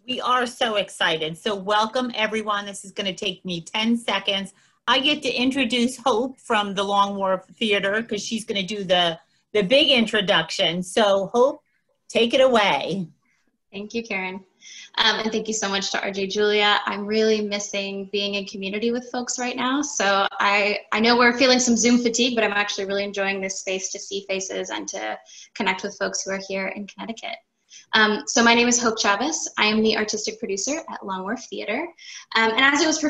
We are so excited. So welcome everyone. This is going to take me 10 seconds. I get to introduce Hope from the Long Wharf Theater because she's going to do the big introduction. So Hope, take it away. Thank you, Karen. And thank you so much to RJ Julia. I'm really missing being in community with folks right now. So I know we're feeling some Zoom fatigue, but I'm actually really enjoying this space to see faces and to connect with folks who are here in Connecticut. So my name is Hope Chavez. I am the artistic producer at Long Wharf Theater. And as I was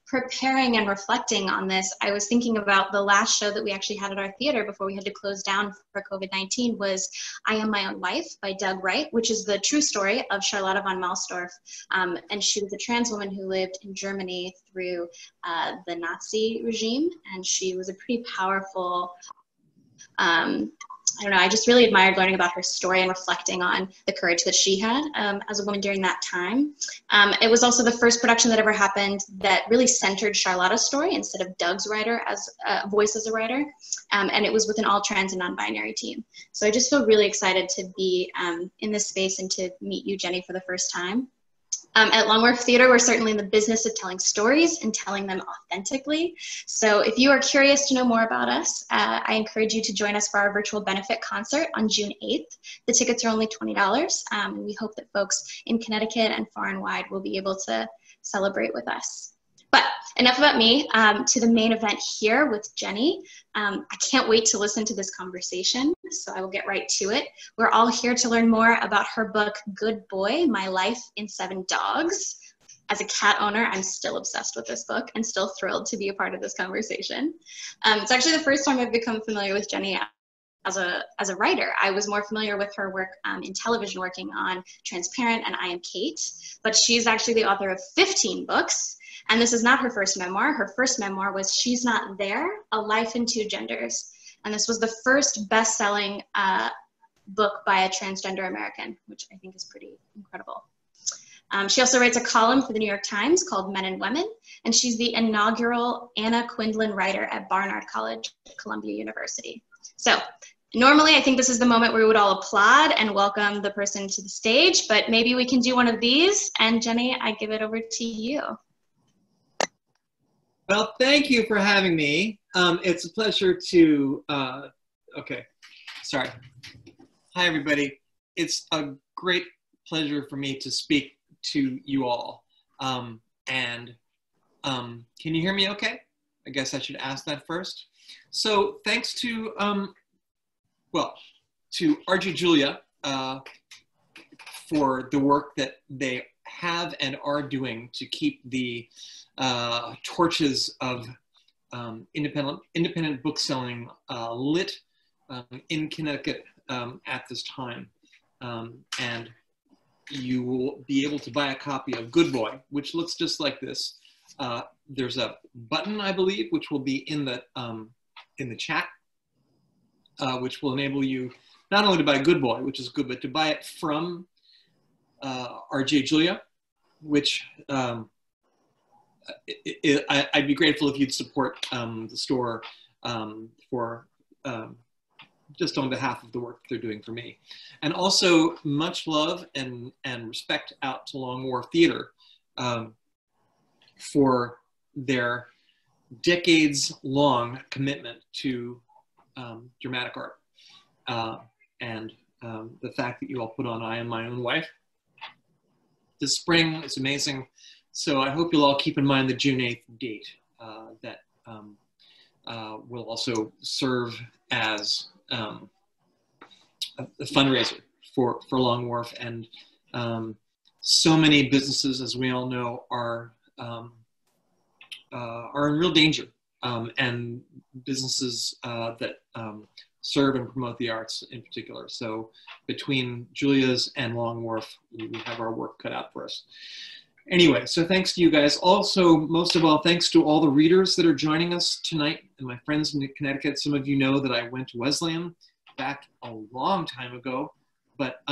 preparing and reflecting on this, I was thinking about the last show that we actually had at our theater before we had to close down for COVID-19 was I Am My Own Wife by Doug Wright, which is the true story of Charlotte von Malstorff. And she was a trans woman who lived in Germany through the Nazi regime. And she was a pretty powerful, I don't know, I just really admired learning about her story and reflecting on the courage that she had as a woman during that time. It was also the first production that ever happened that really centered Charlotta's story instead of Doug's voice as a writer. And it was with an all trans and non-binary team. So I just feel really excited to be in this space and to meet you, Jenny, for the first time. At Long Wharf Theater, we're certainly in the business of telling stories and telling them authentically. So if you are curious to know more about us, I encourage you to join us for our virtual benefit concert on June 8th. The tickets are only $20, and we hope that folks in Connecticut and far and wide will be able to celebrate with us. But enough about me, to the main event here with Jenny. I can't wait to listen to this conversation, so I will get right to it. We're all here to learn more about her book, Good Boy, My Life in 7 Dogs. As a cat owner, I'm still obsessed with this book and still thrilled to be a part of this conversation. It's actually the first time I've become familiar with Jenny as a writer. I was more familiar with her work in television, working on Transparent and I Am Kate, but she's actually the author of 15 books. And this is not her first memoir. Her first memoir was She's Not There, A Life in Two Genders. And this was the first best-selling book by a transgender American, which I think is pretty incredible. She also writes a column for the New York Times called Men and Women, and she's the inaugural Anna Quindlen Writer at Barnard College at Columbia University. So normally I think this is the moment where we would all applaud and welcome the person to the stage, but maybe we can do one of these. And Jenny, I give it over to you. Well, thank you for having me. It's a pleasure to, okay, sorry. Hi, everybody. It's a great pleasure for me to speak to you all. Can you hear me okay? I guess I should ask that first. So thanks to, to RJ Julia for the work that they have and are doing to keep the torches of independent book selling lit in Connecticut at this time. And you will be able to buy a copy of Good Boy, which looks just like this. There's a button, I believe, which will be in the chat, which will enable you not only to buy Good Boy, which is good, but to buy it from RJ Julia, which I'd be grateful if you'd support the store for just on behalf of the work they're doing for me. And also much love and respect out to Long Wharf Theater for their decades-long commitment to dramatic art. And the fact that you all put on I Am My Own Wife this spring, it's amazing. So I hope you'll all keep in mind the June 8th date that will also serve as a fundraiser for Long Wharf. And so many businesses, as we all know, are in real danger. And businesses that serve and promote the arts in particular. So between Julia's and Long Wharf, we have our work cut out for us. Anyway, so thanks to you guys. Also, most of all, thanks to all the readers that are joining us tonight and my friends in Connecticut. Some of you know that I went to Wesleyan back a long time ago, but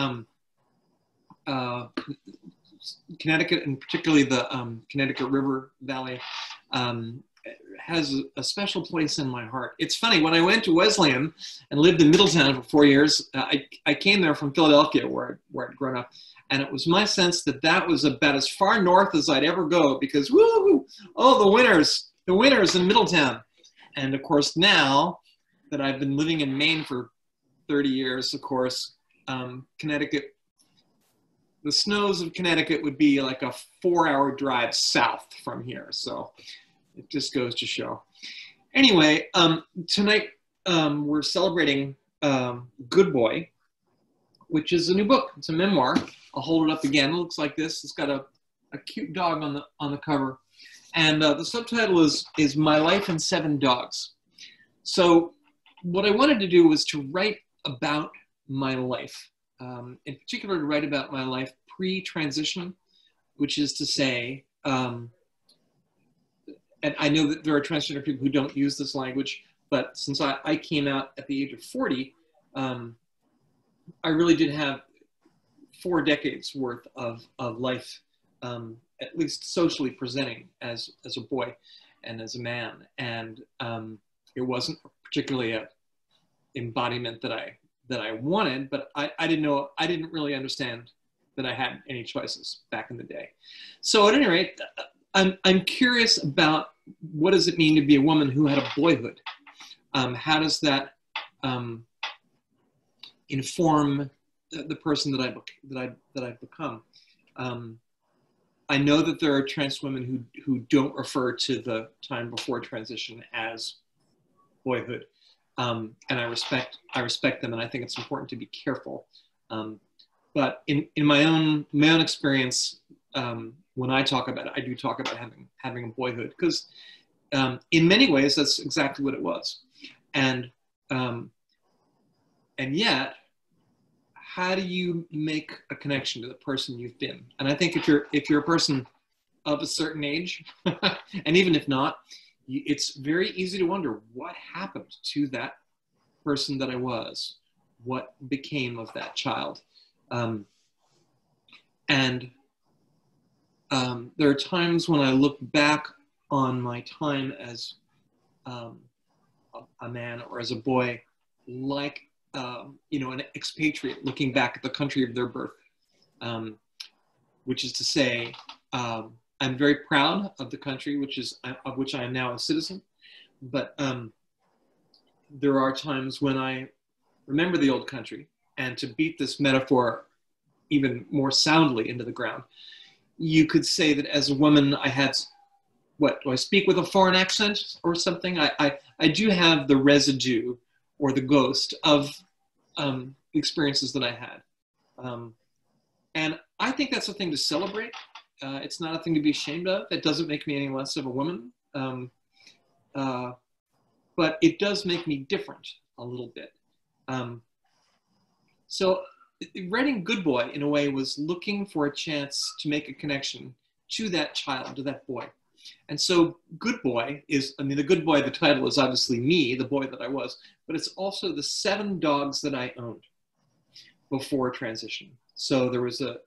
Connecticut, and particularly the Connecticut River Valley, has a special place in my heart. It's funny, when I went to Wesleyan and lived in Middletown for 4 years, I came there from Philadelphia where I'd grown up. And it was my sense that that was about as far north as I'd ever go, because woo, oh, the winters in Middletown. And of course, now that I've been living in Maine for 30 years, of course, Connecticut, the snows of Connecticut would be like a 4-hour drive south from here. So it just goes to show. Anyway, tonight we're celebrating Good Boy, which is a new book. It's a memoir. I'll hold it up again. It looks like this. It's got a cute dog on the cover. And the subtitle is My Life and 7 Dogs. So what I wanted to do was to write about my life, in particular to write about my life pre-transition, which is to say, and I know that there are transgender people who don't use this language, but since I came out at the age of 40, I really did have 4 decades worth of life, at least socially presenting as a boy and as a man. And it wasn't particularly a embodiment that I wanted, but I didn't really understand that I had any choices back in the day. So at any rate, I'm curious about what does it mean to be a woman who had a boyhood? How does that inform the person that I've become? I know that there are trans women who don't refer to the time before transition as boyhood, and I respect them, and I think it's important to be careful. But in my own experience, when I talk about it, I do talk about having a boyhood, because in many ways that's exactly what it was, and yet, how do you make a connection to the person you've been? And I think if you're a person of a certain age, and even if not, it's very easy to wonder what happened to that person that I was, what became of that child. There are times when I look back on my time as a man or as a boy, like an expatriate looking back at the country of their birth, which is to say, I'm very proud of the country of which I am now a citizen, but there are times when I remember the old country, and to beat this metaphor even more soundly into the ground, you could say that as a woman, I had, what, do I speak with a foreign accent or something? I do have the residue or the ghost of experiences that I had. And I think that's a thing to celebrate. It's not a thing to be ashamed of. It doesn't make me any less of a woman. But it does make me different a little bit. So writing Good Boy, in a way, was looking for a chance to make a connection to that child, to that boy. And so Good Boy is, the Good Boy, the title is obviously me, the boy that I was, but it's also the 7 dogs that I owned before transition. So there was a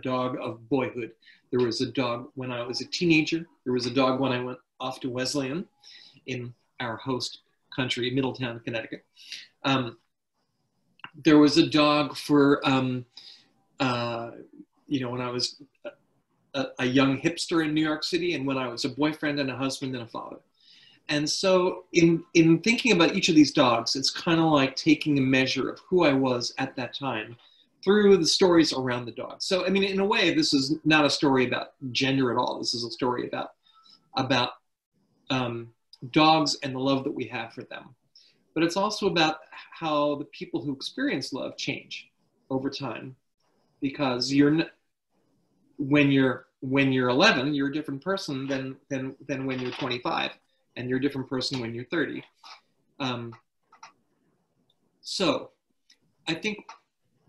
dog of boyhood. There was a dog when I was a teenager. There was a dog when I went off to Wesleyan in our host country, Middletown, Connecticut. There was a dog for, when I was a young hipster in New York City, and when I was a boyfriend and a husband and a father. And so in thinking about each of these dogs, it's kind of like taking a measure of who I was at that time through the stories around the dog. So, in a way, this is not a story about gender at all. This is a story about dogs and the love that we have for them. But it's also about how the people who experience love change over time, because when you're 11, you're a different person than when you're 25, and you're a different person when you're 30. So I think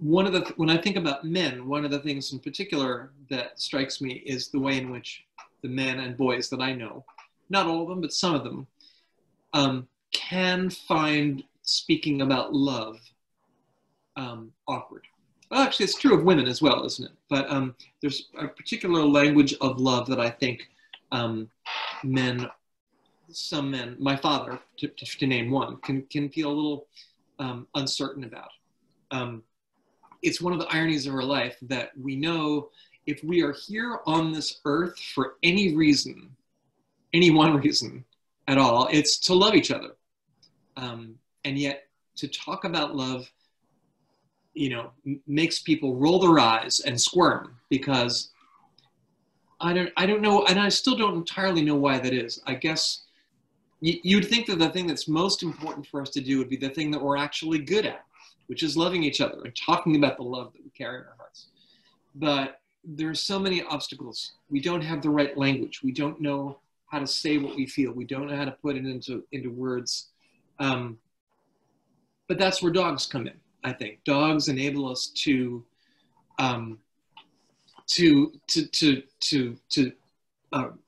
when I think about men, one of the things in particular that strikes me is the way in which the men and boys that I know, not all of them, but some of them, can find speaking about love awkward. Well, actually, it's true of women as well, isn't it? But there's a particular language of love that I think some men, my father, to name one, can feel a little uncertain about. it's one of the ironies of our life that we know if we are here on this earth for any reason, any one reason at all, it's to love each other. And yet to talk about love, you know, makes people roll their eyes and squirm, because I don't know, and I still don't entirely know why that is. I guess you'd think that the thing that's most important for us to do would be the thing that we're actually good at, which is loving each other and talking about the love that we carry in our hearts. But there's so many obstacles. We don't have the right language. We don't know how to say what we feel. We don't know how to put it into words. But that's where dogs come in, I think. Dogs enable us to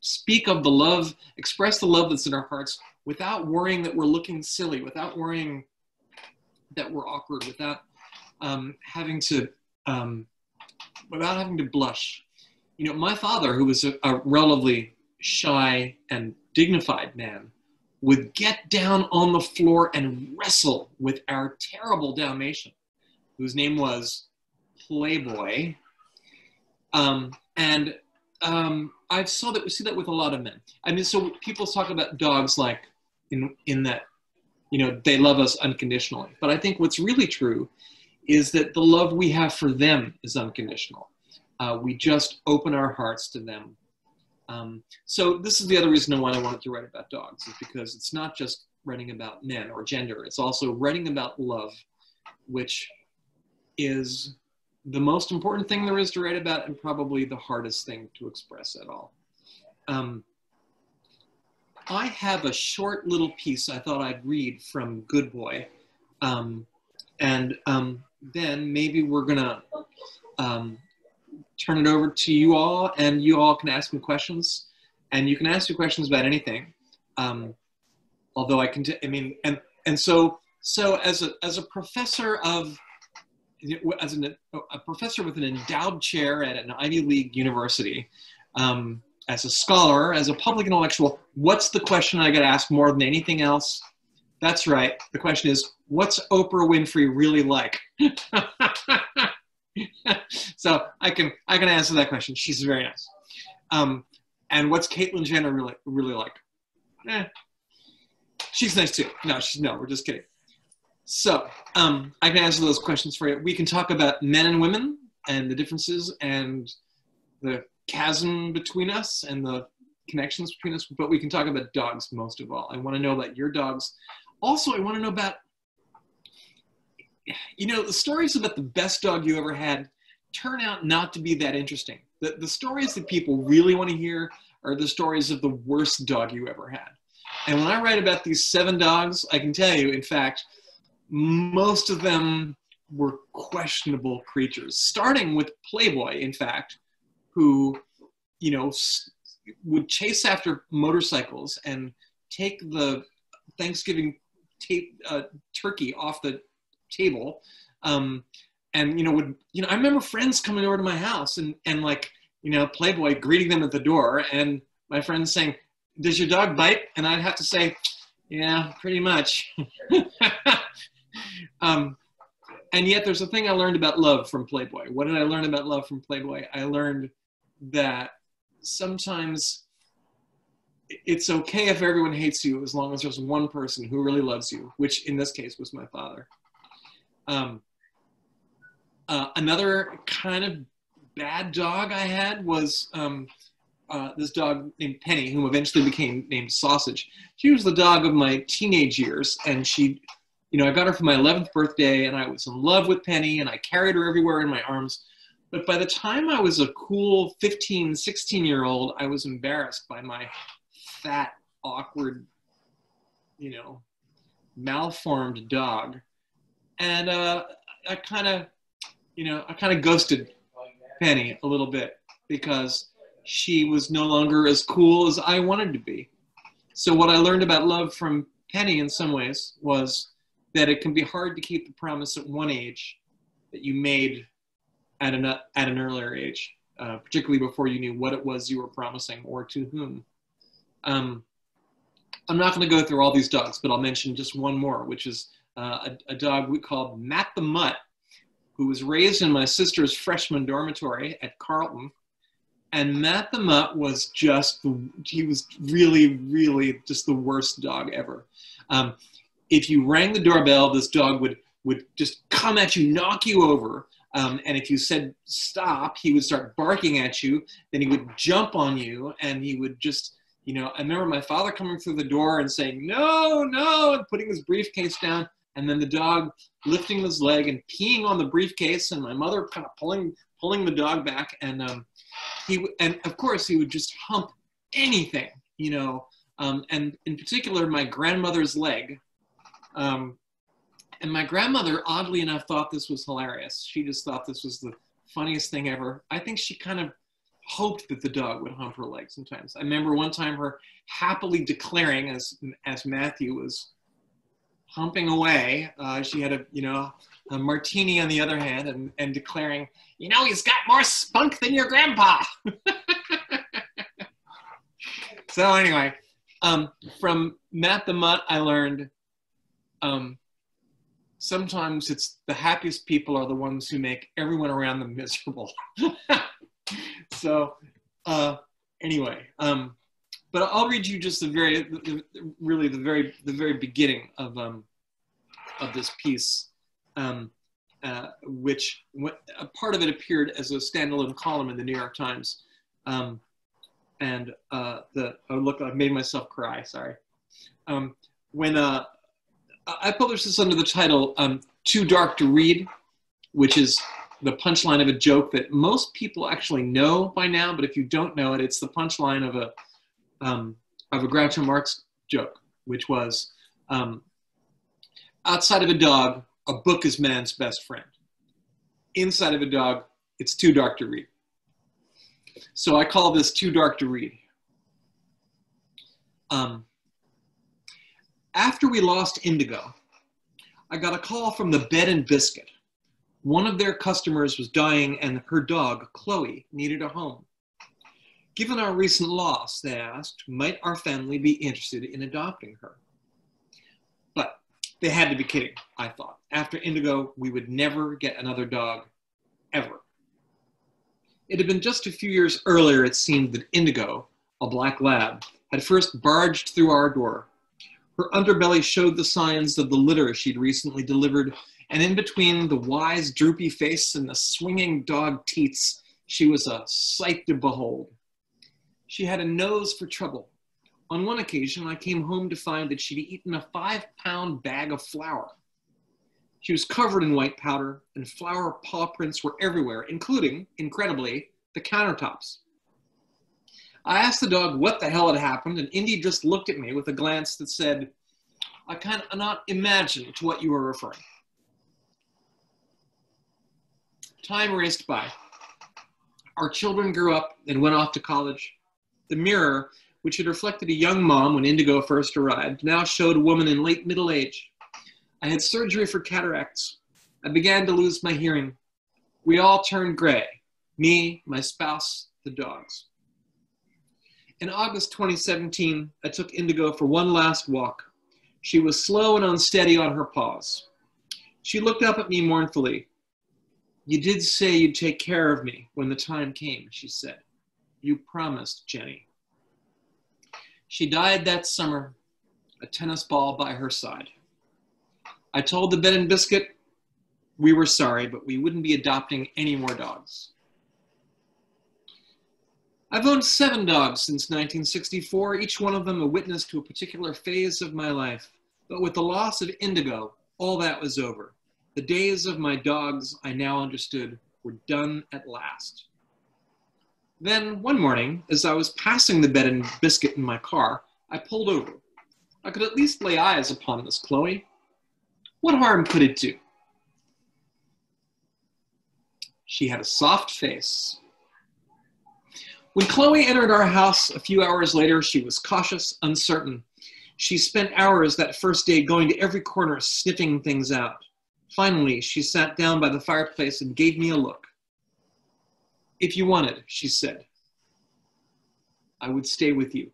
speak of the love, express the love that's in our hearts without worrying that we're looking silly, without worrying that we're awkward, without having to blush. You know, my father, who was a relatively shy and dignified man, would get down on the floor and wrestle with our terrible Dalmatian, whose name was Playboy. I see that with a lot of men. I mean, so people talk about dogs like in that, you know, they love us unconditionally. But I think what's really true is that the love we have for them is unconditional. We just open our hearts to them. So this is the other reason why I wanted to write about dogs, is because it's not just writing about men or gender. It's also writing about love, which is the most important thing there is to write about, and probably the hardest thing to express at all. I have a short little piece I thought I'd read from Good Boy. Then maybe we're gonna turn it over to you all, and you all can ask me questions. And you can ask me questions about anything. Although I can, so as a professor of, as a professor with an endowed chair at an Ivy League university, as a scholar, as a public intellectual, what's the question I get asked more than anything else? That's right. The question is, what's Oprah Winfrey really like? So I can answer that question. She's very nice. And what's Caitlyn Jenner really like? She's nice too. No, we're just kidding. So I can answer those questions for you. We can talk about men and women and the differences and the chasm between us and the connections between us, but we can talk about dogs most of all. I want to know about your dogs. Also, I want to know about, you know, the stories about the best dog you ever had turn out not to be that interesting. The stories that people really want to hear are the stories of the worst dog you ever had. And when I write about these 7 dogs, I can tell you, in fact, most of them were questionable creatures, starting with Playboy, in fact, who, you know, would chase after motorcycles and take the Thanksgiving turkey off the table. And, I remember friends coming over to my house and like, you know, Playboy greeting them at the door, and my friends saying, "Does your dog bite?" And I'd have to say, "Yeah, pretty much." And yet there's a thing I learned about love from Playboy. What did I learn about love from Playboy? I learned that sometimes it's okay if everyone hates you as long as there's one person who really loves you, which in this case was my father. Another kind of bad dog I had was this dog named Penny, who eventually became named Sausage. She was the dog of my teenage years, and she, you know, I got her for my 11th birthday, and I was in love with Penny, and I carried her everywhere in my arms. But by the time I was a cool 15, 16-year-old, I was embarrassed by my fat, awkward, you know, malformed dog. And I kind of ghosted Penny a little bit because she was no longer as cool as I wanted to be. So what I learned about love from Penny in some ways was that it can be hard to keep the promise at one age that you made at an earlier age, particularly before you knew what it was you were promising or to whom. I'm not going to go through all these dogs, but I'll mention just one more, which is a dog we called Matt the Mutt, who was raised in my sister's freshman dormitory at Carleton. And Matt the Mutt was just, he was really, really just the worst dog ever. If you rang the doorbell, this dog would just come at you, knock you over. And if you said stop, he would start barking at you. Then he would jump on you, and he would just, you know, I remember my father coming through the door and saying, no, no, and putting his briefcase down. And then the dog lifting his leg and peeing on the briefcase, and my mother kind of pulling the dog back. And and of course he would just hump anything, you know, and in particular my grandmother's leg. And my grandmother, oddly enough, thought this was hilarious. She just thought this was the funniest thing ever. I think she kind of hoped that the dog would hump her leg sometimes. I remember one time her happily declaring, as Matthew was humping away, she had a martini on the other hand, and declaring, you know, he's got more spunk than your grandpa. So anyway, from Matt the Mutt, I learned sometimes it's the happiest people are the ones who make everyone around them miserable. So anyway, but I'll read you just the very beginning of this piece, which a part of it appeared as a standalone column in the New York Times, and look, I made myself cry. Sorry. When I published this under the title "Too Dark to Read," which is the punchline of a joke that most people actually know by now, but if you don't know it, it's the punchline of a Groucho Marx joke, which was, outside of a dog, a book is man's best friend. Inside of a dog, it's too dark to read. So I call this Too Dark to Read. After we lost Indigo, I got a call from the Bed and Biscuit. One of their customers was dying and her dog, Chloe, needed a home. Given our recent loss, they asked, might our family be interested in adopting her? But they had to be kidding, I thought. After Indigo, we would never get another dog, ever. It had been just a few years earlier, it seemed, that Indigo, a black lab, had first barged through our door. Her underbelly showed the signs of the litter she'd recently delivered, and in between the wise, droopy face and the swinging dog teats, she was a sight to behold. She had a nose for trouble. On one occasion, I came home to find that she'd eaten a 5-pound bag of flour. She was covered in white powder, and flour paw prints were everywhere, including, incredibly, the countertops. I asked the dog what the hell had happened, and Indy just looked at me with a glance that said, I cannot imagine to what you are referring. Time raced by. Our children grew up and went off to college. The mirror, which had reflected a young mom when Indigo first arrived, now showed a woman in late middle age. I had surgery for cataracts. I began to lose my hearing. We all turned gray. Me, my spouse, the dogs. In August 2017, I took Indigo for one last walk. She was slow and unsteady on her paws. She looked up at me mournfully. You did say you'd take care of me when the time came, she said. You promised, Jenny. She died that summer, a tennis ball by her side. I told the Bed and Biscuit we were sorry, but we wouldn't be adopting any more dogs. I've owned 7 dogs since 1964, each one of them a witness to a particular phase of my life. But with the loss of Indigo, all that was over. The days of my dogs, I now understood, were done at last. Then, one morning, as I was passing the Bed and Biscuit in my car, I pulled over. I could at least lay eyes upon this Chloe. What harm could it do? She had a soft face. When Chloe entered our house a few hours later, she was cautious, uncertain. She spent hours that first day going to every corner, sniffing things out. Finally, she sat down by the fireplace and gave me a look. If you wanted, she said, I would stay with you.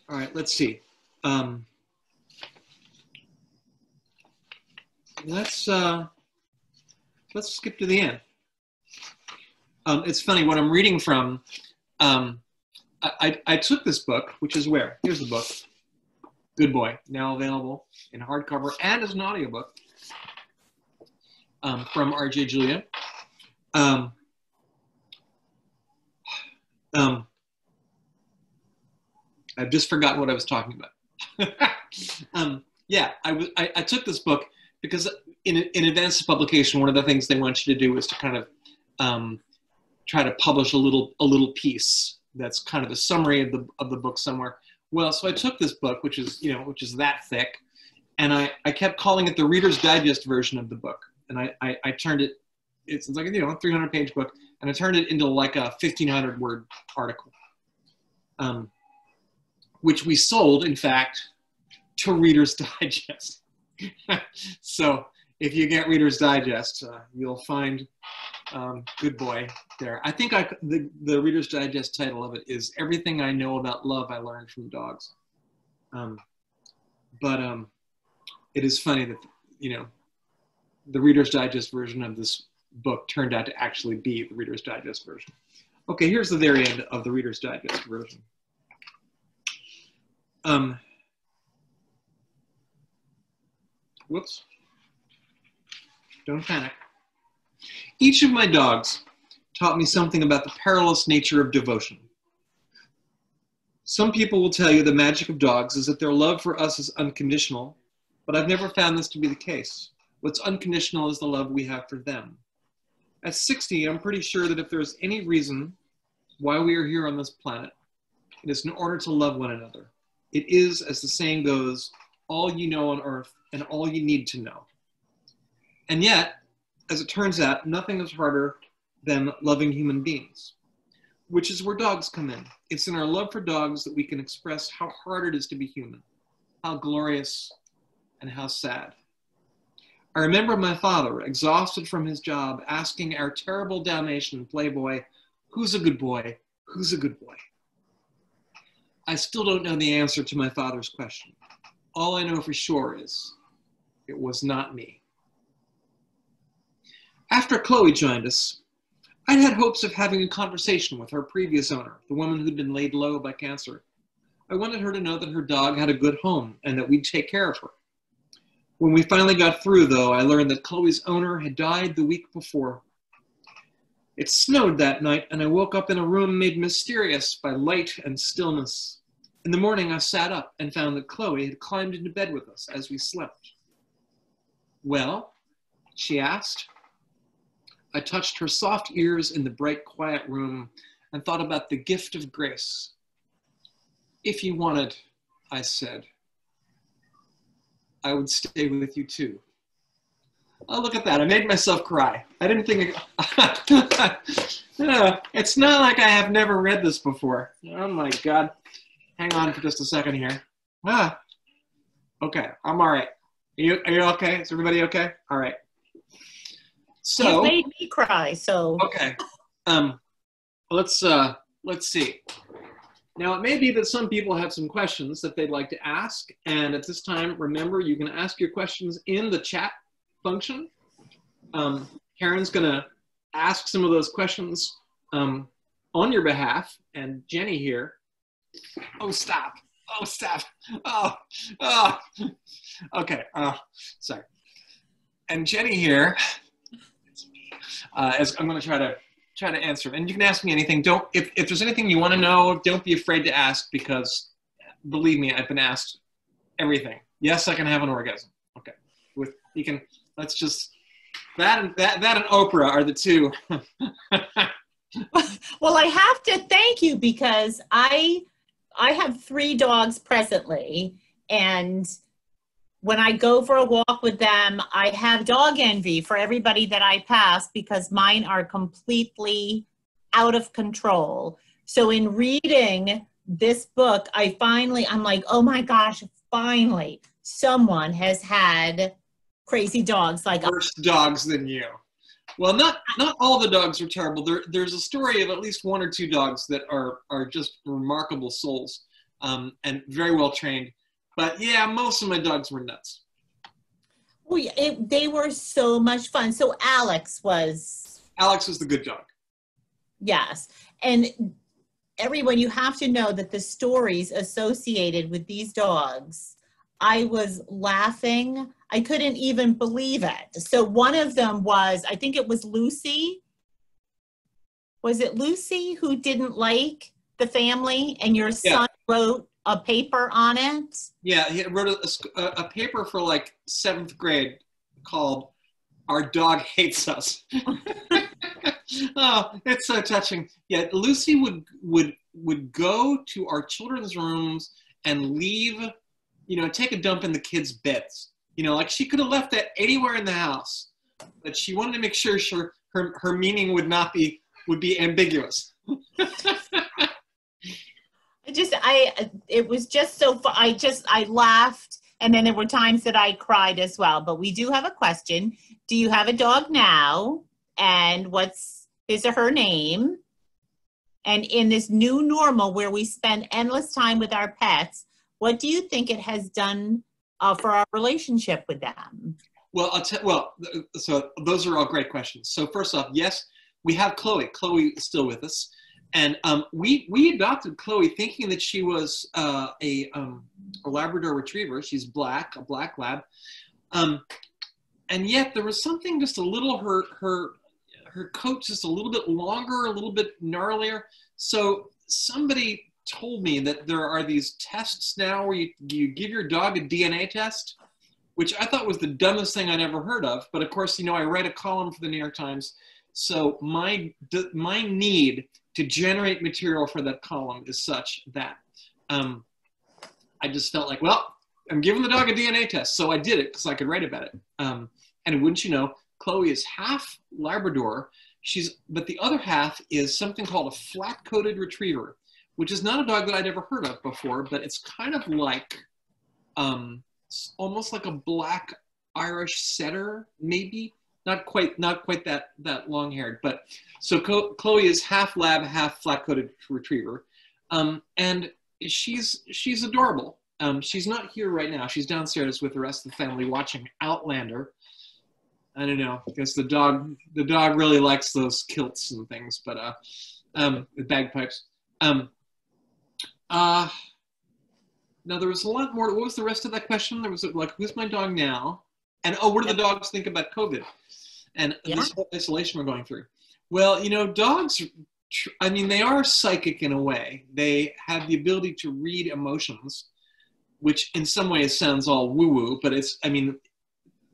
All right, let's see. let's skip to the end. It's funny, what I'm reading from, I took this book, which is where? Here's the book, Good Boy, now available in hardcover and as an audiobook, from R.J. Julia. I've just forgotten what I was talking about. Yeah, I took this book because in advance of publication, one of the things they want you to do is to kind of try to publish a little piece that's kind of a summary of the book somewhere. Well, so I took this book, which is that thick, and I kept calling it the Reader's Digest version of the book, and I turned it. It's like a 300-page book, and I turned it into like a 1,500-word article, which we sold, in fact, to Reader's Digest. So if you get Reader's Digest, you'll find Good Boy there. I think the Reader's Digest title of it is Everything I Know About Love I Learned from Dogs. But it is funny that, the Reader's Digest version of this book turned out to actually be the Reader's Digest version. Okay, here's the very end of the Reader's Digest version. Whoops. Don't panic. Each of my dogs taught me something about the perilous nature of devotion. Some people will tell you the magic of dogs is that their love for us is unconditional, but I've never found this to be the case. What's unconditional is the love we have for them. At 60, I'm pretty sure that if there's any reason why we are here on this planet, it is in order to love one another. It is, as the saying goes, all you know on earth and all you need to know. And yet, as it turns out, nothing is harder than loving human beings, which is where dogs come in. It's in our love for dogs that we can express how hard it is to be human, how glorious and how sad. I remember my father, exhausted from his job, asking our terrible Dalmatian playboy, "Who's a good boy? Who's a good boy?" I still don't know the answer to my father's question. All I know for sure is it was not me. After Chloe joined us, I'd had hopes of having a conversation with her previous owner, the woman who'd been laid low by cancer. I wanted her to know that her dog had a good home and that we'd take care of her. When we finally got through, though, I learned that Chloe's owner had died the week before. It snowed that night, and I woke up in a room made mysterious by light and stillness. In the morning, I sat up and found that Chloe had climbed into bed with us as we slept. "Well?" she asked. I touched her soft ears in the bright, quiet room and thought about the gift of grace. "If you wanted," I said, "I would stay with you too." Oh, look at that. I made myself cry. I didn't think... It's not like I have never read this before. Oh my God. Hang on for just a second here. Okay, I'm all right. Are you okay? Is everybody okay? All right. So, you made me cry, so. Okay. Let's see. Now, it may be that some people have some questions that they'd like to ask. And at this time, remember, you can ask your questions in the chat function. Karen's going to ask some of those questions on your behalf. And Jenny here. Oh, stop. Oh, stop. Oh. Okay. Sorry. And Jenny here. As I'm going to try to answer, and you can ask me anything. If there's anything you want to know, don't be afraid to ask, because believe me, I've been asked everything. Yes, I can have an orgasm. Okay, let's just that and Oprah are the two. Well, I have to thank you, because I have 3 dogs presently, and when I go for a walk with them, I have dog envy for everybody that I pass, because mine are completely out of control. So in reading this book, I'm like, oh my gosh, finally someone has had crazy dogs like worse dogs than you. Well, not all the dogs are terrible. There's a story of at least 1 or 2 dogs that are just remarkable souls, and very well trained. But yeah, most of my dogs were nuts. Oh, yeah, they were so much fun. So Alex was Alex was the good dog. yes. And everyone, you have to know that the stories associated with these dogs, I was laughing. I couldn't even believe it. So one of them was, I think it was Lucy. Was it Lucy who didn't like the family and your son wrote a paper on it? Yeah, he wrote a paper for like 7th grade called "Our Dog Hates Us." Oh, it's so touching. Yeah, Lucy would go to our children's rooms and leave, take a dump in the kids' beds. Like she could have left that anywhere in the house, but she wanted to make sure her meaning would be ambiguous. It was just so fun. I laughed, and then there were times that I cried as well. But we do have a question. Do you have a dog now? And what's his or her name? And in this new normal where we spend endless time with our pets, what do you think it has done for our relationship with them? Well, so those are all great questions. So first off, yes, we have Chloe. Chloe is still with us. And we adopted Chloe thinking that she was a Labrador Retriever. She's black, a black lab. And yet there was something just a little, her coat just a little bit longer, a little bit gnarlier. So somebody told me that there are these tests now where you give your dog a DNA test, which I thought was the dumbest thing I'd ever heard of. But of course, I write a column for the New York Times. So my need to generate material for that column is such that I just felt like, well, I'm giving the dog a DNA test. So I did it because I could write about it. And wouldn't you know, Chloe is half Labrador. But the other half is something called a flat-coated retriever, which is not a dog that I'd ever heard of before, but it's kind of like, almost like a black Irish setter, maybe. Not quite that long-haired, but so Chloe is half lab, half flat-coated retriever, and she's adorable. She's not here right now. She's downstairs with the rest of the family watching Outlander. I don't know, I guess the dog really likes those kilts and things, but the bagpipes. Now there was a lot more. What was the rest of that question? There was like, who's my dog now? And what do the dogs think about COVID? And this whole isolation we're going through. Well, dogs, they are psychic in a way. They have the ability to read emotions, which in some ways sounds all woo-woo, but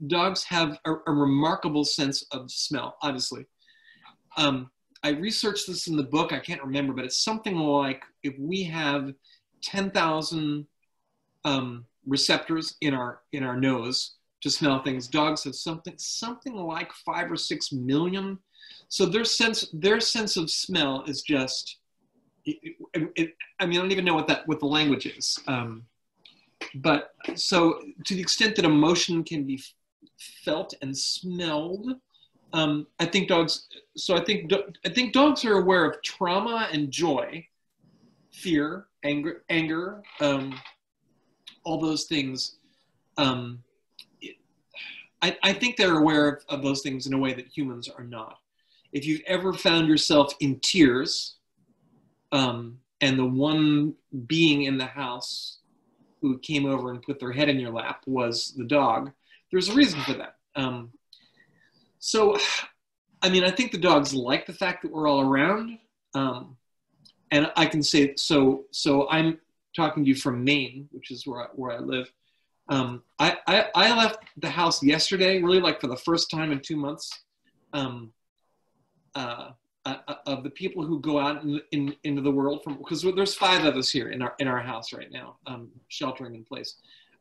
dogs have a remarkable sense of smell, obviously. I researched this in the book. I can't remember, but it's something like if we have 10,000 receptors in our nose to smell things, dogs have something like 5 or 6 million. So their sense of smell is just, I don't even know what the language is. But so to the extent that emotion can be felt and smelled, I think dogs are aware of trauma and joy, fear, anger, all those things. I think they're aware of those things in a way that humans are not. If you've ever found yourself in tears, and the one being in the house who came over and put their head in your lap was the dog, there's a reason for that. So, I think the dogs like the fact that we're all around. And I can say, so I'm talking to you from Maine, which is where I live. I left the house yesterday, really like for the first time in 2 months, of the people who go out into the world because there's 5 of us here in our house right now, sheltering in place.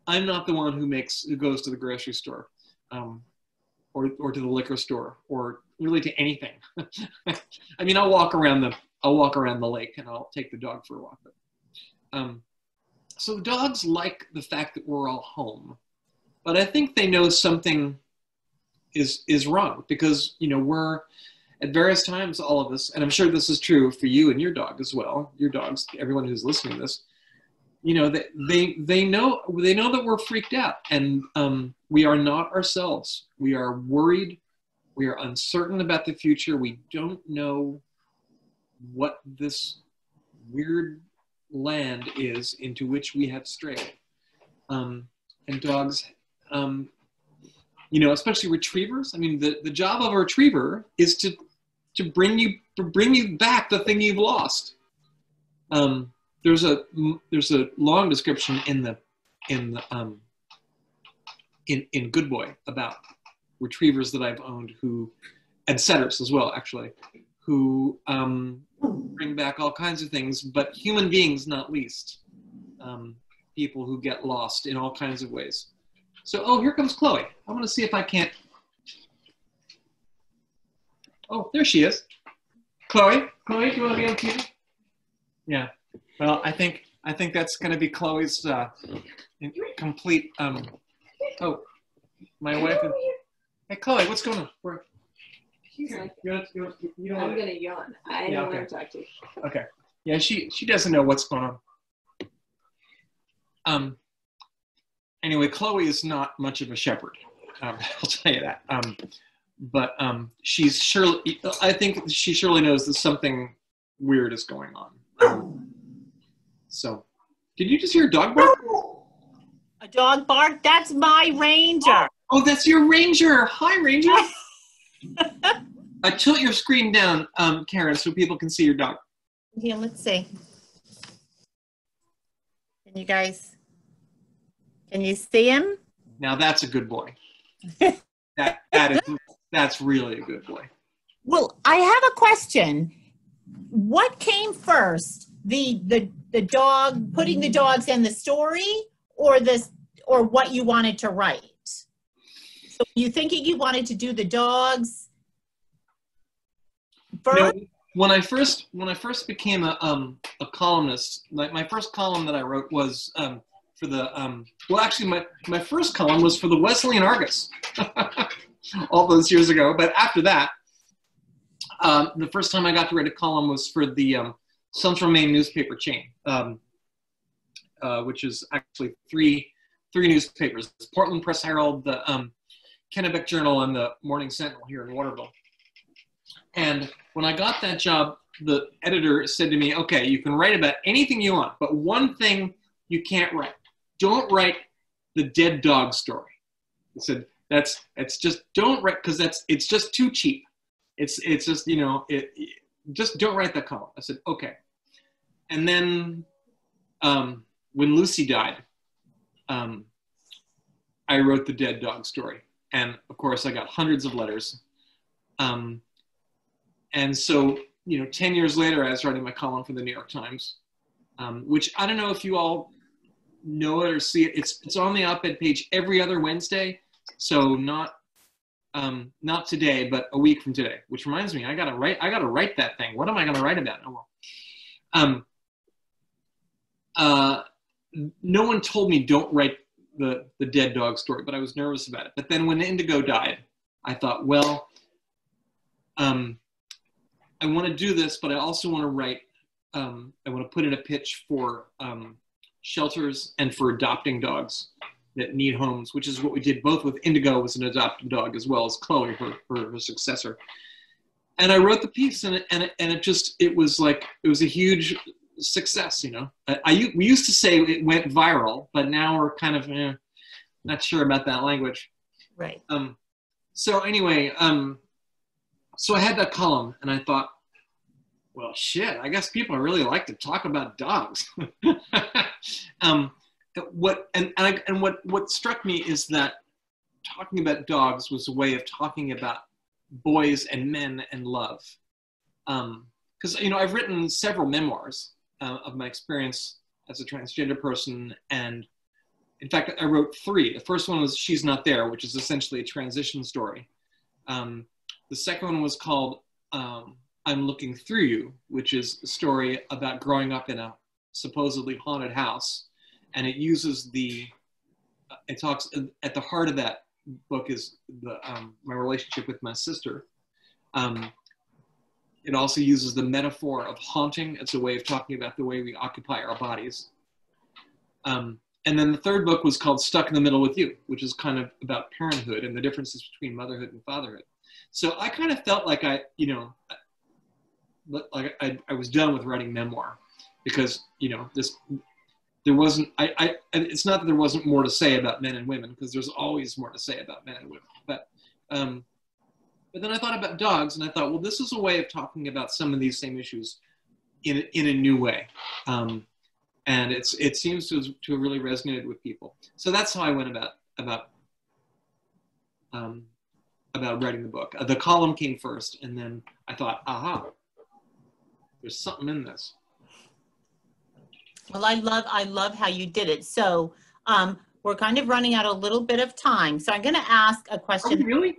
I'm not the one who goes to the grocery store, or to the liquor store, or really to anything. I'll walk around the lake and I'll take the dog for a walk. But, so dogs like the fact that we're all home, but I think they know something is wrong because, we're at various times, all of us, and I'm sure this is true for you and your dog as well, your dogs, everyone who's listening to this, you know, they know that we're freaked out, and we are not ourselves. We are worried. We are uncertain about the future. We don't know what this weird land is into which we have strayed. And dogs, you know, especially retrievers. I mean, the job of a retriever is to bring you back the thing you've lost. There's a long description in Good Boy about retrievers that I've owned and setters as well, actually, who bring back all kinds of things, but human beings not least. People who get lost in all kinds of ways. So, oh, here comes Chloe. I want to see if I can't. Oh, there she is. Chloe, do you want to be on TV? Yeah. Well, I think that's going to be Chloe's complete. Oh, my wife. Hey, Chloe, what's going on? Where? She's like, you don't I'm going to yawn. I don't want to talk to you. Okay. Yeah, she doesn't know what's going on. Anyway, Chloe is not much of a shepherd. I'll tell you that. But I think she surely knows that something weird is going on. So, did you just hear a dog bark? A dog bark? That's my ranger. Oh, that's your ranger. Hi, ranger. Tilt your screen down, Karen, so people can see your dog. Yeah, let's see. Can you see him? Now that's a good boy. That's really a good boy. Well, I have a question. What came first? The dog, putting the dogs in the story, or what you wanted to write? So you thinking you wanted to do the dogs first? You know, when I first became a columnist, my first column that I wrote was for the well, actually my first column was for the Wesleyan Argus all those years ago. But after that, the first time I got to write a column was for the Central Maine newspaper chain, which is actually three newspapers: the Portland Press Herald, the Kennebec Journal, and the Morning Sentinel here in Waterville. And when I got that job, the editor said to me, "Okay, you can write about anything you want, but one thing you can't write. Don't write the dead dog story." He said, "It's just don't write, because it's just too cheap. It's just, you know, just don't write that column." I said, "Okay." And then when Lucy died, I wrote the dead dog story, and of course I got hundreds of letters. And so, you know, 10 years later, I was writing my column for the New York Times, which I don't know if you all know it or see it. It's on the op-ed page every other Wednesday. So not today, but a week from today. Which reminds me, I gotta write that thing. What am I gonna write about? Oh well. No one told me don't write the dead dog story, but I was nervous about it. But then when Indigo died, I thought, well, I want to do this, but I also want to write, I want to put in a pitch for shelters and for adopting dogs that need homes, which is what we did both with Indigo, was an adopted dog, as well as Chloe, her successor. And I wrote the piece, and it was a huge success, you know. We used to say it went viral, but now we're kind of not sure about that language. Right. So anyway, so I had that column, and I thought, well, shit, I guess people really like to talk about dogs. What struck me is that talking about dogs was a way of talking about boys and men and love. Because, you know, I've written several memoirs of my experience as a transgender person, and in fact, I wrote 3. The first one was She's Not There, which is essentially a transition story. The second one was called I'm Looking Through You, which is a story about growing up in a supposedly haunted house. And it uses it talks, at the heart of that book is my relationship with my sister. It also uses the metaphor of haunting as a way of talking about the way we occupy our bodies. And then the third book was called Stuck in the Middle with You, which is kind of about parenthood and the differences between motherhood and fatherhood. So I kind of felt like I was done with writing memoir, because, there wasn't, it's not that there wasn't more to say about men and women, because there's always more to say about men and women. But then I thought about dogs, and I thought, well, this is a way of talking about some of these same issues in a new way. And it seems to have really resonated with people. So that's how I went about writing the book. The column came first, and then I thought, aha, there's something in this. Well, I love how you did it. So we're kind of running out a little bit of time. So I'm going to ask a question. Oh, really?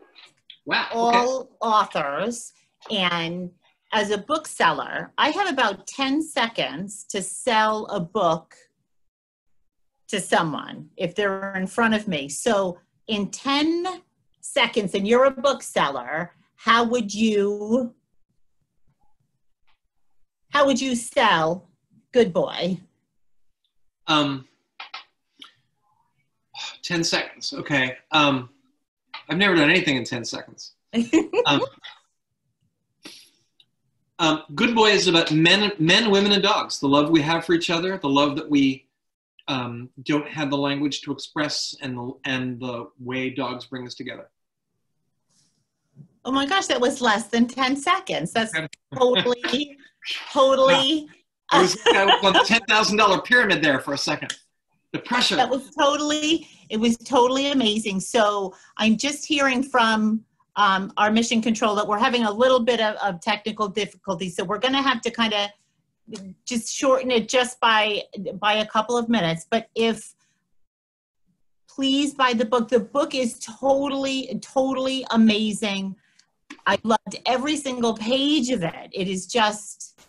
Wow. All authors, and as a bookseller, I have about 10 seconds to sell a book to someone if they're in front of me. So in 10 seconds, and you're a bookseller, how would you sell Good Boy? 10 seconds. Okay. I've never done anything in 10 seconds. Good Boy is about men, women, and dogs. The love we have for each other, the love that we don't have the language to express, and the way dogs bring us together. Oh my gosh, that was less than 10 seconds. That's totally. I was on the $10,000 pyramid there for a second. The pressure. It was totally amazing. So I'm just hearing from our mission control that we're having a little bit of technical difficulty. So we're going to have to kind of just shorten it just by a couple of minutes. But please buy the book. The book is totally amazing. I loved every single page of it. It is just,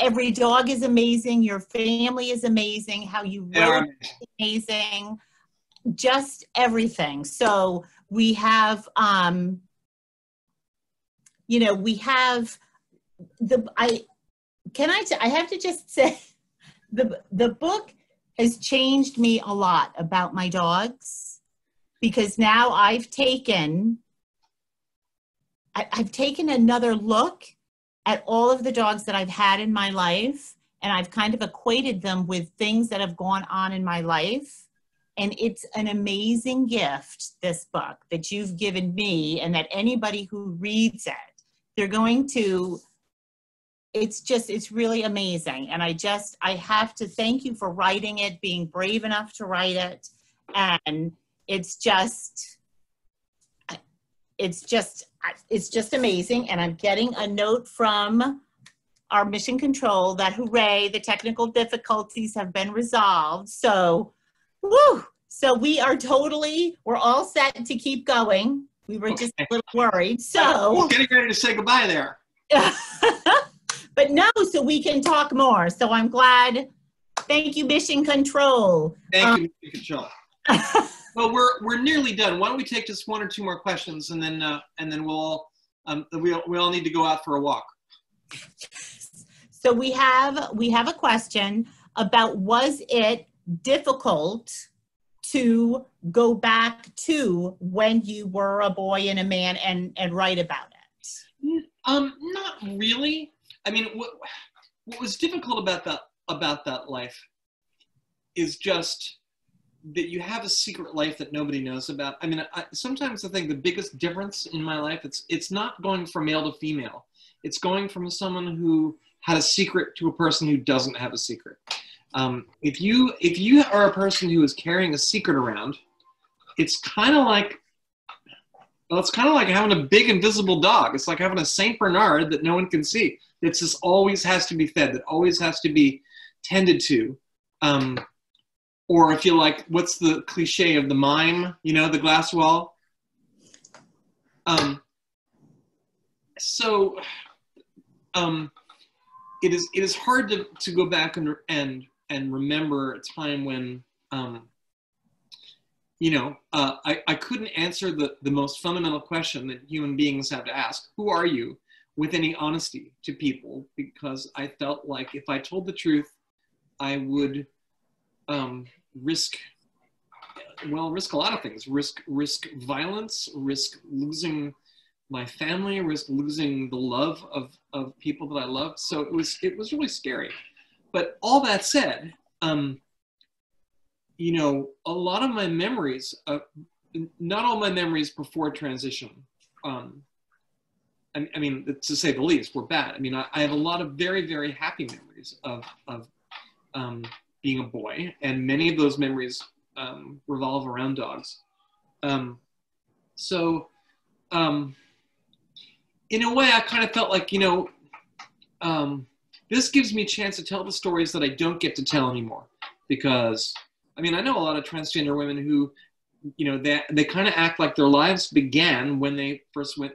every dog is amazing. Your family is amazing. How you wrote is amazing. Just everything. So we have, I have to just say, the book has changed me a lot about my dogs, because now I've taken another look at all of the dogs that I've had in my life, and I've kind of equated them with things that have gone on in my life. And it's an amazing gift, this book, that you've given me, and that anybody who reads it, they're going to, it's really amazing. And I have to thank you for writing it, being brave enough to write it. And it's just amazing. And I'm getting a note from our mission control that, hooray, the technical difficulties have been resolved. So, woo! So we're all set to keep going. We were just a little worried. So getting ready to say goodbye there. But no, so we can talk more. So I'm glad. Thank you, mission control. Thank you, mission control. Well, we're nearly done. Why don't we take just one or two more questions, and then we'll we all need to go out for a walk. So we have a question about, was it difficult to go back to when you were a boy and a man and write about it? Not really. I mean, what was difficult about that life is just that you have a secret life that nobody knows about. I mean, sometimes I think the biggest difference in my life, it's not going from male to female. It's going from someone who had a secret to a person who doesn't have a secret. If you are a person who is carrying a secret around, it's kind of like having a big invisible dog. It's like having a Saint Bernard that no one can see. It's just always has to be fed, that always has to be tended to. Or if you like, what's the cliche of the mime, the glass wall? It is hard to go back and remember a time when, I couldn't answer the most fundamental question that human beings have to ask, who are you, with any honesty to people, because I felt like if I told the truth, I would risk a lot of things. Risk violence, risk losing my family, risk losing the love of people that I loved. So it was really scary. But all that said, you know, a lot of my memories, not all my memories before transition, I mean, to say the least, were bad. I mean, I have a lot of very, very happy memories of being a boy, and many of those memories revolve around dogs. In a way, I kind of felt like, you know, this gives me a chance to tell the stories that I don't get to tell anymore. Because, I mean, I know a lot of transgender women who, you know, they kind of act like their lives began when they first went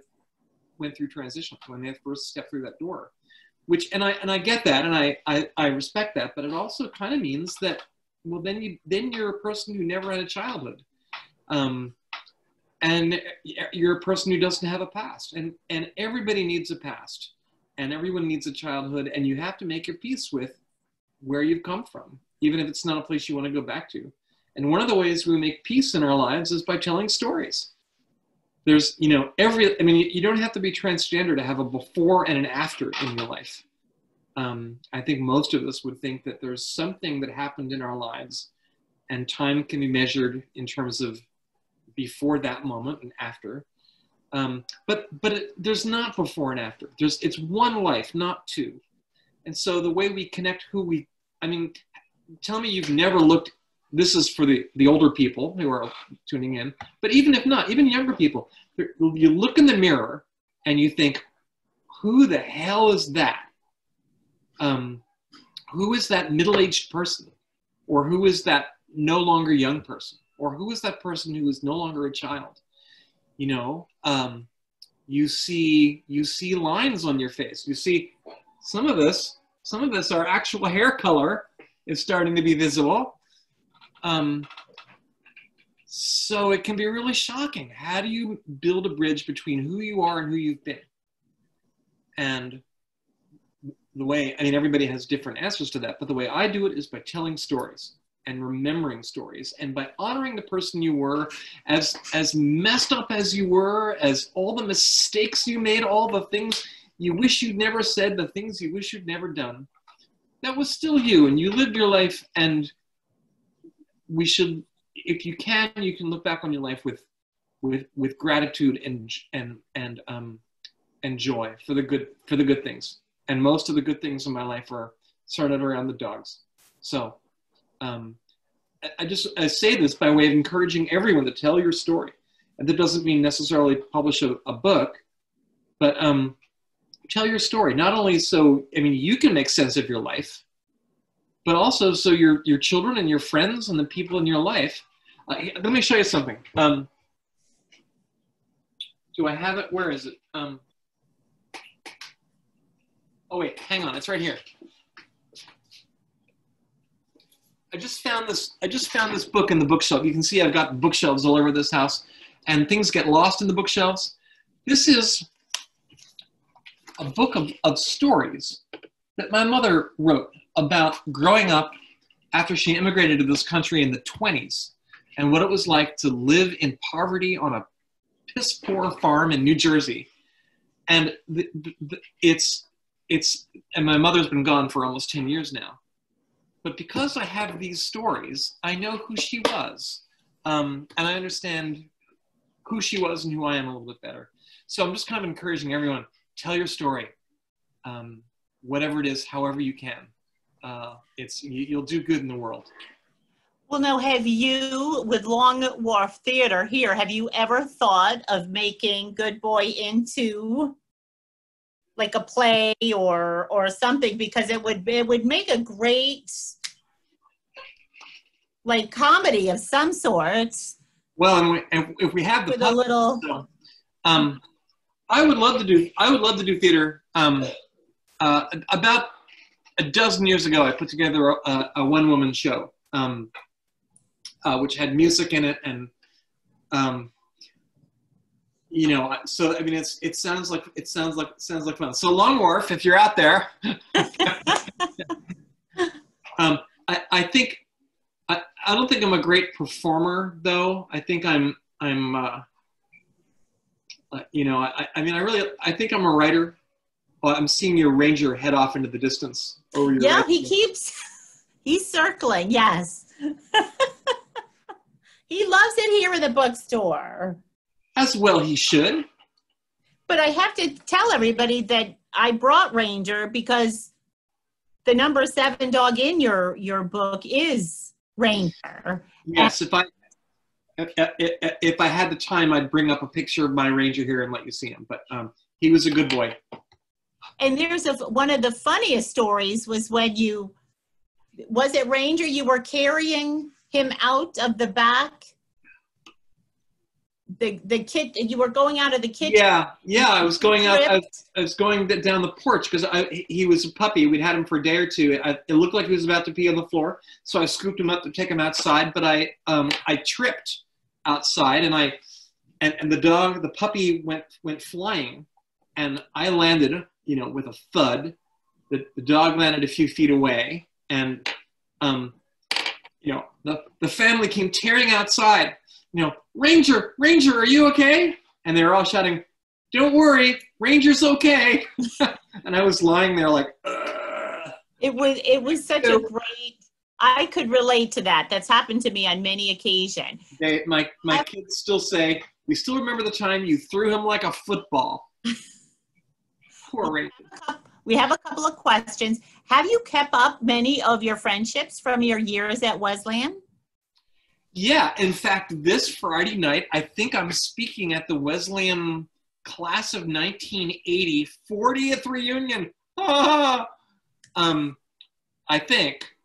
through transition, when they first stepped through that door. Which, and I get that, and I respect that, but it also kind of means that, well, then you're a person who never had a childhood. And you're a person who doesn't have a past, and everybody needs a past, and everyone needs a childhood, and you have to make your peace with where you've come from, even if it's not a place you want to go back to. And one of the ways we make peace in our lives is by telling stories. There's, you know, I mean, you don't have to be transgender to have a before and an after in your life. I think most of us would think that there's something that happened in our lives, and time can be measured in terms of before that moment and after. There's not before and after. It's one life, not two. And so the way we connect I mean, tell me you've never looked, this is for the older people who are tuning in, but even if not, even younger people, you look in the mirror and you think, who the hell is that? Who is that middle-aged person? Or who is that no longer young person? Or who is that person who is no longer a child? You know, you see lines on your face. You see some of this, our actual hair color is starting to be visible. So it can be really shocking. How do you build a bridge between who you are and who you've been? And the way, I mean, everybody has different answers to that, but the way I do it is by telling stories and remembering stories, and by honoring the person you were, as messed up as you were, as all the mistakes you made, all the things you wish you'd never said, the things you wish you'd never done. That was still you, and you lived your life, and we should, if you can look back on your life with gratitude and joy for the good things. And most of the good things in my life are centered around the dogs. So I say this by way of encouraging everyone to tell your story. And that doesn't mean necessarily publish a book, but tell your story. Not only so, I mean, you can make sense of your life, but also so your children and your friends and the people in your life. Let me show you something. Do I have it? Where is it? Oh wait, hang on, it's right here. I just found this book in the bookshelf. You can see I've got bookshelves all over this house, and things get lost in the bookshelves. This is a book of stories that my mother wrote about growing up after she immigrated to this country in the 20s, and what it was like to live in poverty on a piss poor farm in New Jersey. And and my mother's been gone for almost 10 years now. But because I have these stories, I know who she was. And I understand who she was and who I am a little bit better. So I'm just kind of encouraging everyone, tell your story. Whatever it is, however you can. You'll do good in the world. Well, now, have you, with Long Wharf Theater here, have you ever thought of making Good Boy into like a play or something? Because it would make a great like comedy of some sort. Well, and if we have the with a little, I would love to do theater. About a dozen years ago, I put together a one-woman show, which had music in it, and you know, so I mean, it sounds like fun. So Long Wharf, if you're out there, I think I don't think I'm a great performer, though. I think you know, I think I'm a writer. Well, I'm seeing your ranger head off into the distance over your Yeah, right. he's circling, yes. He loves it here in the bookstore. As well he should. But I have to tell everybody that I brought Ranger because the number 7 dog in your book is Ranger. Yes, if I had the time, I'd bring up a picture of my ranger here and let you see him. But he was a good boy. And there's one of the funniest stories was when was it Ranger? You were carrying him out of the back. The kid, you were going out of the kitchen. Yeah. I was going out. I was going down the porch because he was a puppy. We'd had him for a day or two. It looked like he was about to pee on the floor, so I scooped him up to take him outside. But I tripped outside, and the puppy went flying, and I landed, you know, with a thud. The dog landed a few feet away, and you know, the family came tearing outside. You know, Ranger, are you okay? And they were all shouting, "Don't worry, Ranger's okay." And I was lying there like, ugh. It was such a great, I could relate to that. That's happened to me on many occasions. My kids still say, "We still remember the time you threw him like a football." Poor Ranger. We have a couple of questions. Have you kept up many of your friendships from your years at Wesleyan? Yeah, in fact, this Friday night, I think I'm speaking at the Wesleyan class of 1980 40th reunion. I think.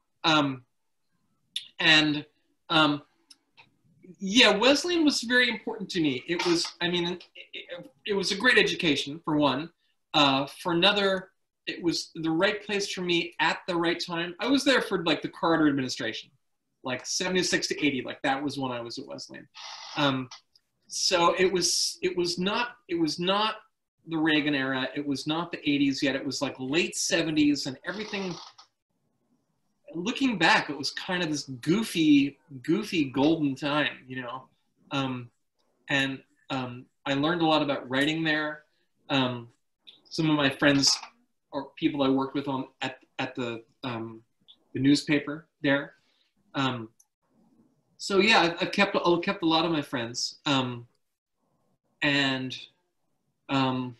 Yeah, Wesleyan was very important to me. It was, I mean, it was a great education, for one. For another, it was the right place for me at the right time. I was there for like the Carter administration. Like 76 to 80, like that was when I was at Wesleyan. So it was not the Reagan era. It was not the 80s yet. It was like late 70s, and everything. Looking back, it was kind of this goofy golden time, you know. I learned a lot about writing there. Some of my friends or people I worked with at the newspaper there. So yeah, I've kept a lot of my friends, and I'm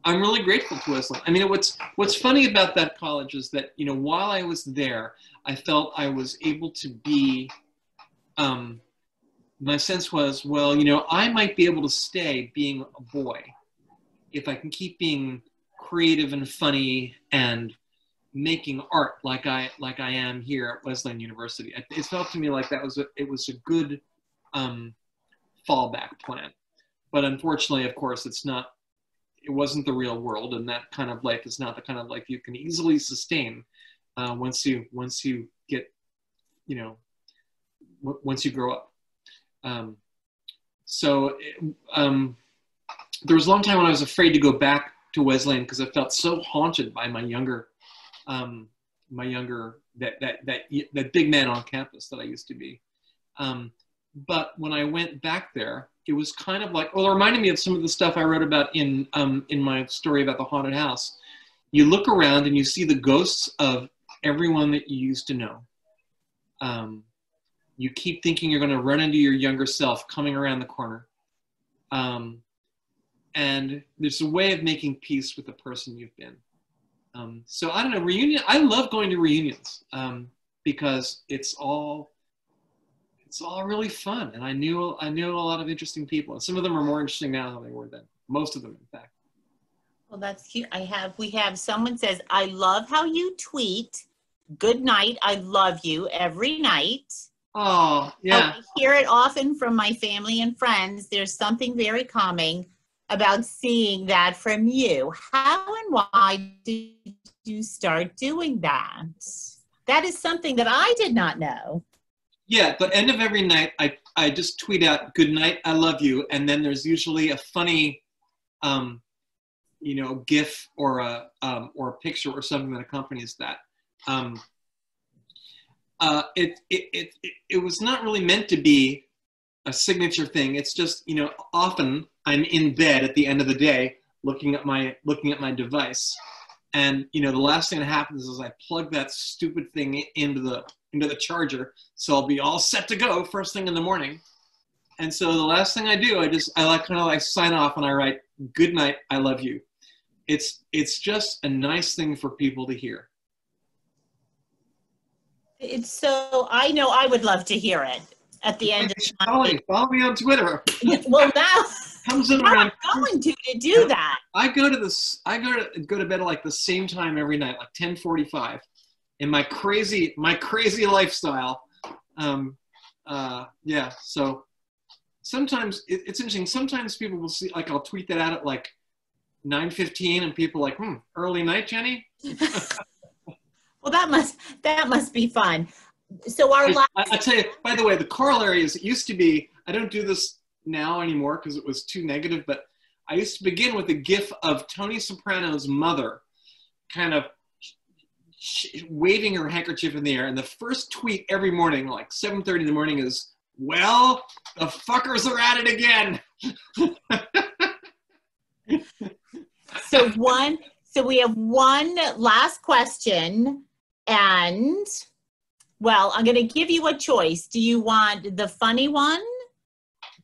really grateful to Wesleyan. I mean, what's funny about that college is that, you know, while I was there, I felt I was able to be. My sense was, well, you know, I might be able to stay being a boy if I can keep being creative and funny and making art like I am here at Wesleyan University. It felt to me like it was a good fallback plan. But unfortunately, of course, it wasn't the real world, and that kind of life is not the kind of life you can easily sustain once you get, you know, once you grow up. There was a long time when I was afraid to go back to Wesleyan because I felt so haunted by my younger that big man on campus that I used to be. But when I went back there, it was kind of like, well, it reminded me of some of the stuff I wrote about in my story about the haunted house. You look around and you see the ghosts of everyone that you used to know. You keep thinking you're going to run into your younger self coming around the corner. And there's a way of making peace with the person you've been. So I don't know, reunion. I love going to reunions because it's all really fun, and I knew a lot of interesting people, and some of them are more interesting now than they were then. Most of them, in fact. Well, that's cute. We have someone says, "I love how you tweet. Good night. I love you every night." Oh, yeah. I hear it often from my family and friends. There's something very calming about seeing that from you. How and why did you start doing that? That is something that I did not know. Yeah, at the end of every night, I just tweet out, "Good night, I love you," and then there's usually a funny, you know, GIF or a picture or something that accompanies that. it was not really meant to be a signature thing. It's just, you know, often I'm in bed at the end of the day looking at my device, and you know, the last thing that happens is I plug that stupid thing into the charger, so I'll be all set to go first thing in the morning. And so the last thing I do, I like kind of like sign off and I write, "Good night, I love you." It's just a nice thing for people to hear. It's so, I know I would love to hear it at the end of the night. Follow me on Twitter. Well, now Comes in I'm around. going to do that. I go to bed at like the same time every night, like 10:45. In my crazy lifestyle. Yeah. So sometimes it's interesting. Sometimes people will see, like, I'll tweet that out at like 9:15, and people are like, early night, Jenny. Well, that must be fun. So I tell you, by the way, the corollary is, it used to be, I don't do this now anymore because it was too negative, but I used to begin with a gif of Tony Soprano's mother kind of waving her handkerchief in the air, and the first tweet every morning, like 7:30 in the morning, is, "Well, the fuckers are at it again." So we have one last question, and well, I'm going to give you a choice. Do you want the funny one,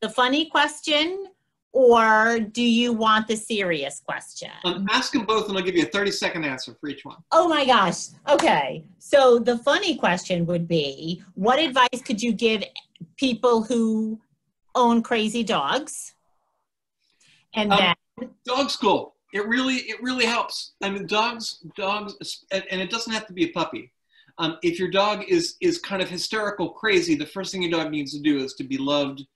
the funny question, or do you want the serious question? Ask them both, and I'll give you a 30-second answer for each one. Oh my gosh. Okay. So the funny question would be, what advice could you give people who own crazy dogs? And then dog school. It really helps. I mean, dogs, and it doesn't have to be a puppy. If your dog is kind of hysterical crazy, the first thing your dog needs to do is to be loved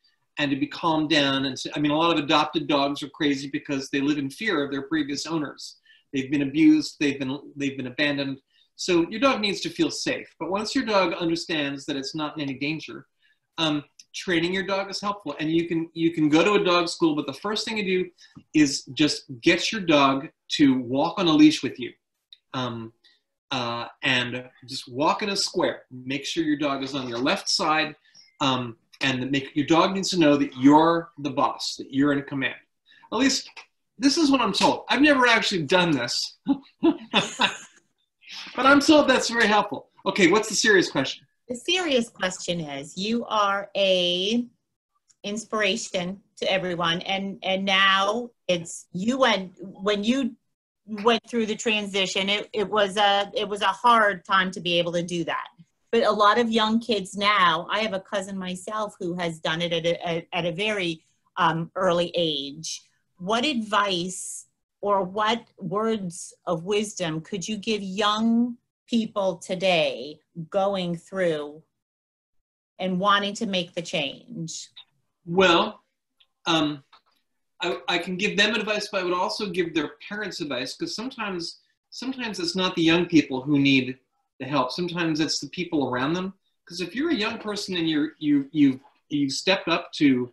and to be calmed down. And I mean, a lot of adopted dogs are crazy because they live in fear of their previous owners. They've been abused, they've been abandoned. So your dog needs to feel safe. But once your dog understands that it's not in any danger, training your dog is helpful. And you can go to a dog school, but the first thing you do is just get your dog to walk on a leash with you. And just walk in a square. Make sure your dog is on your left side, and your dog needs to know that you're the boss, that you're in command. At least this is what I'm told. I've never actually done this, but I'm told that's very helpful. Okay, what's the serious question? The serious question is, you are a inspiration to everyone, and now it's when you went through the transition, it was a hard time to be able to do that. But a lot of young kids now, I have a cousin myself who has done it at a very early age. What advice or what words of wisdom could you give young people today going through and wanting to make the change? Well, I can give them advice, but I would also give their parents advice, because sometimes it's not the young people who need the help. Sometimes it's the people around them. Because if you're a young person and you've stepped up to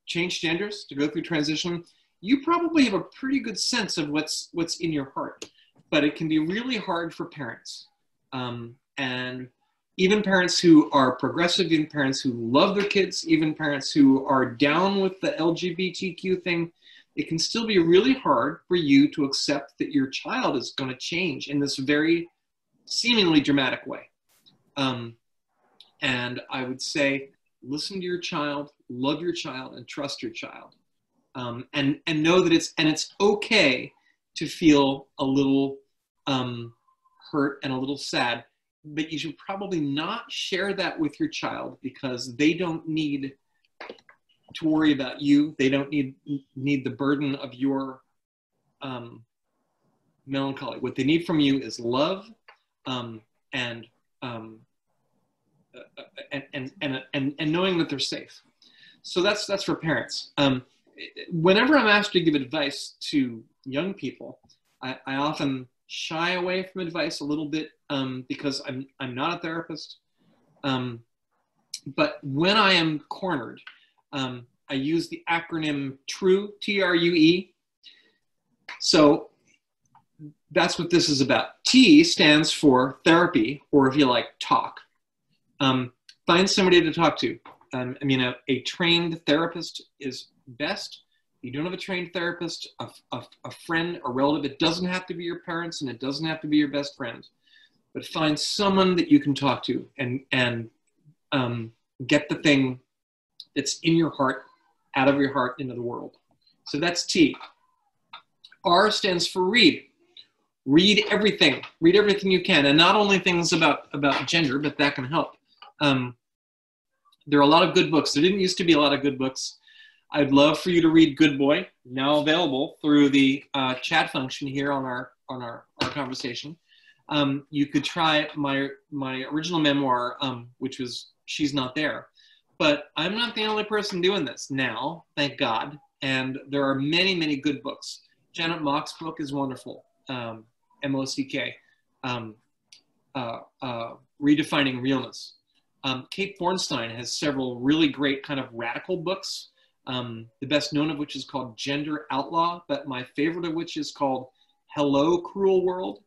change genders, to go through transition, you probably have a pretty good sense of what's in your heart. But it can be really hard for parents. And even parents who are progressive, even parents who love their kids, even parents who are down with the LGBTQ thing, it can still be really hard for you to accept that your child is going to change in this very seemingly dramatic way. And I would say, listen to your child, love your child, and trust your child. And know that it's okay to feel a little hurt and a little sad, but you should probably not share that with your child, because they don't need to worry about you. They don't need the burden of your melancholy. What they need from you is love, and knowing that they're safe. So that's for parents. Whenever I'm asked to give advice to young people, I often shy away from advice a little bit, because I'm not a therapist. But when I am cornered, I use the acronym TRUE, T-R-U-E. So that's what this is about. T stands for therapy, or if you like, talk. Find somebody to talk to. I mean, a trained therapist is best. If you don't have a trained therapist, a friend, a relative, it doesn't have to be your parents and it doesn't have to be your best friend, but find someone that you can talk to and get the thing that's in your heart out of your heart into the world. So that's T. R stands for read. Read everything. Read everything you can, and not only things about gender, but that can help. There are a lot of good books. There didn't used to be a lot of good books. I'd love for you to read Good Boy, now available through the chat function here on our conversation. You could try my original memoir, which was She's Not There. But I'm not the only person doing this now, thank God. And there are many, many good books. Janet Mock's book is wonderful, M-O-C-K, Redefining Realness. Kate Bornstein has several really great kind of radical books, the best known of which is called Gender Outlaw, but my favorite of which is called Hello, Cruel World,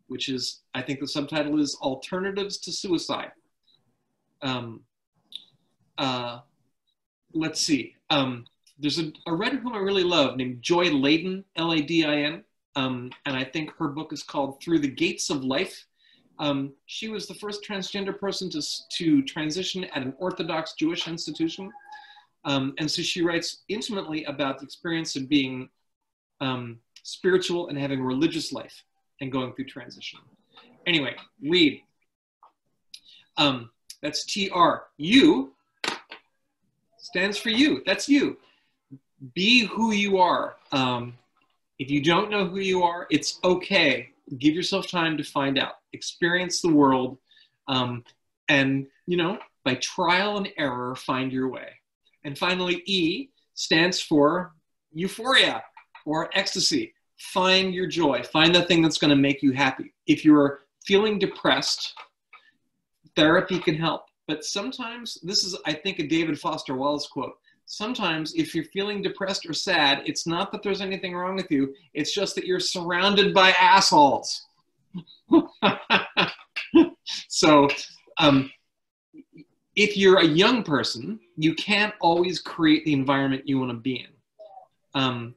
which is, I think the subtitle is Alternatives to Suicide. Let's see. There's a writer whom I really love named Joy Ladin, L-A-D-I-N, and I think her book is called Through the Gates of Life. She was the first transgender person to transition at an Orthodox Jewish institution. And so she writes intimately about the experience of being spiritual and having a religious life and going through transition. Anyway, read. That's T-R. You stands for you. That's you. Be who you are. If you don't know who you are, it's okay. Give yourself time to find out. Experience the world. And, you know, by trial and error, find your way. And finally, E stands for euphoria or ecstasy. Find your joy. Find the thing that's going to make you happy. If you're feeling depressed, therapy can help. But sometimes, this is, I think, a David Foster Wallace quote. Sometimes if you're feeling depressed or sad, it's not that there's anything wrong with you. It's just that you're surrounded by assholes. So if you're a young person, you can't always create the environment you want to be in.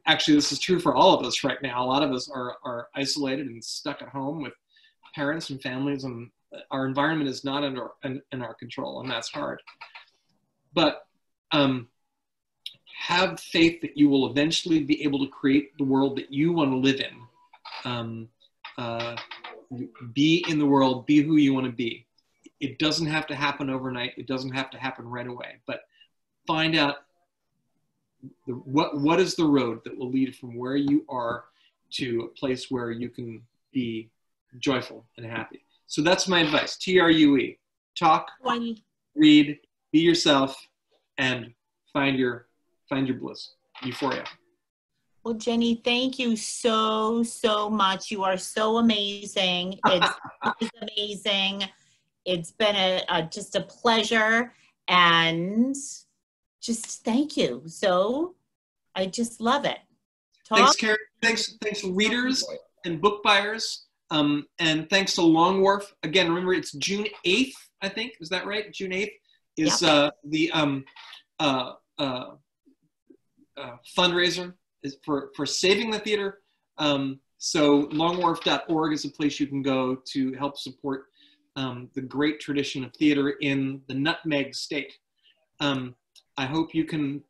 Actually, this is true for all of us right now. A lot of us are isolated and stuck at home with parents and families, and our environment is not in our control, and that's hard. But have faith that you will eventually be able to create the world that you want to live in. Be in the world, be who you want to be. It doesn't have to happen overnight. It doesn't have to happen right away. But find out what is the road that will lead from where you are to a place where you can be joyful and happy. So that's my advice. TRUE. Talk, read, be yourself, and find your bliss. Euphoria. Well, Jenny, thank you so, so much. You are so amazing. It's amazing. It's been just a pleasure, and just thank you. So I just love it. Thanks, Karen. Thanks, readers and book buyers. And thanks to Long Wharf. Again, remember, it's June 8th, I think. Is that right? June 8th is the fundraiser is for saving the theater. So longwharf.org is a place you can go to help support the great tradition of theater in the Nutmeg State. I hope you can,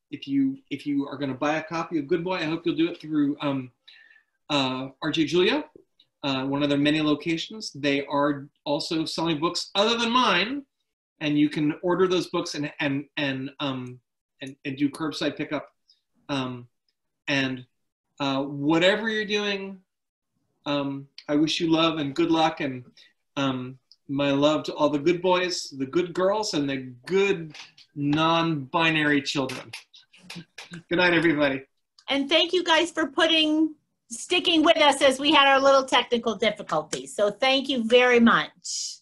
if you are going to buy a copy of Good Boy, I hope you'll do it through RJ Julia, one of their many locations. They are also selling books other than mine, and you can order those books and do curbside pickup. And whatever you're doing, I wish you love and good luck, and my love to all the good boys, the good girls, and the good non-binary children. Good night, everybody. And thank you guys for sticking with us as we had our little technical difficulties. So thank you very much.